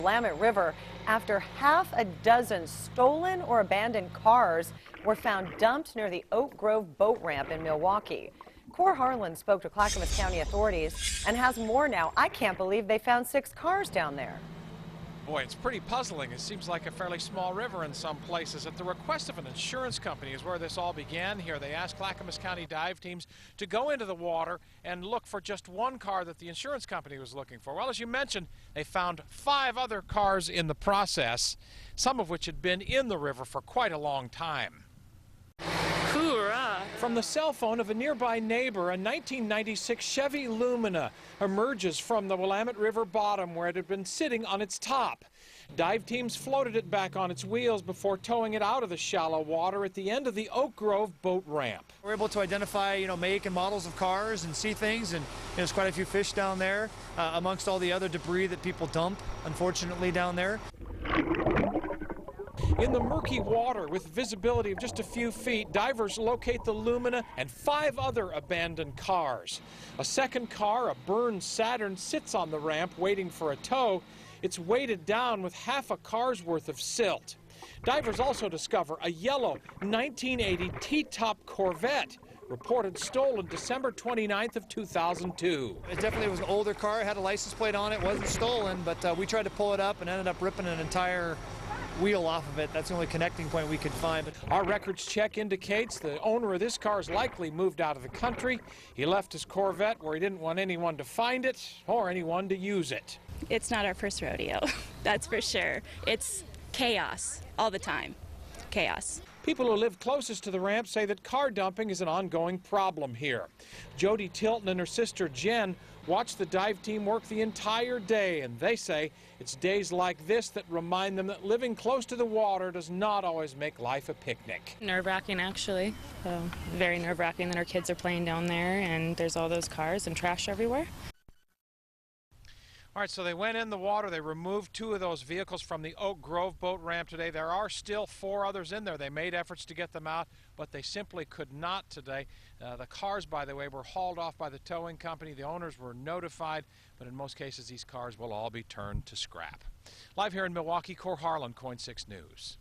Willamette River after half a dozen stolen or abandoned cars were found dumped near the Oak Grove boat ramp in Milwaukee. Cor Harlan spoke to Clackamas County authorities and has more now. I can't believe they found 6 cars down there. Boy, it's pretty puzzling. It seems like a fairly small river in some places. At the request of an insurance company is where this all began here. They asked Clackamas County dive teams to go into the water and look for just one car that the insurance company was looking for. Well, as you mentioned, they found 5 other cars in the process, some of which had been in the river for quite a long time. Hoorah! From the cell phone of a nearby neighbor, a 1996 Chevy Lumina emerges from the Willamette River bottom where it had been sitting on its top. Dive teams floated it back on its wheels before towing it out of the shallow water at the end of the Oak Grove boat ramp. We're able to identify, make and models of cars and see things, and there's quite a few fish down there amongst all the other debris that people dump, unfortunately, down there. In the murky water, with visibility of just a few feet, divers locate the Lumina and 5 other abandoned cars. A second car, a burned Saturn, sits on the ramp waiting for a tow. It's weighted down with half a car's worth of silt. Divers also discover a yellow 1980 T-top Corvette, reported stolen December 29th of 2002. It definitely was an older car, had a license plate on it, wasn't stolen, but we tried to pull it up and ended up ripping an entire wheel off of it. That's the only connecting point we could find. Our records check indicates the owner of this car is likely moved out of the country. He left his Corvette where he didn't want anyone to find it or anyone to use it. It's not our first rodeo, that's for sure. It's chaos all the time. Chaos. People who live closest to the ramp say that car dumping is an ongoing problem here. Jody Tilton and her sister Jen watch the dive team work the entire day, and they say it's days like this that remind them that living close to the water does not always make life a picnic. Nerve-wracking, actually. Very nerve-wracking that our kids are playing down there and there's all those cars and trash everywhere. All right, so they went in the water. They removed 2 of those vehicles from the Oak Grove boat ramp today. There are still 4 others in there. They made efforts to get them out, but they simply could not today. The cars, by the way, were hauled off by the towing company. The owners were notified, but in most cases, these cars will all be turned to scrap. Live here in Milwaukee, Cor Harlan, KOIN 6 News.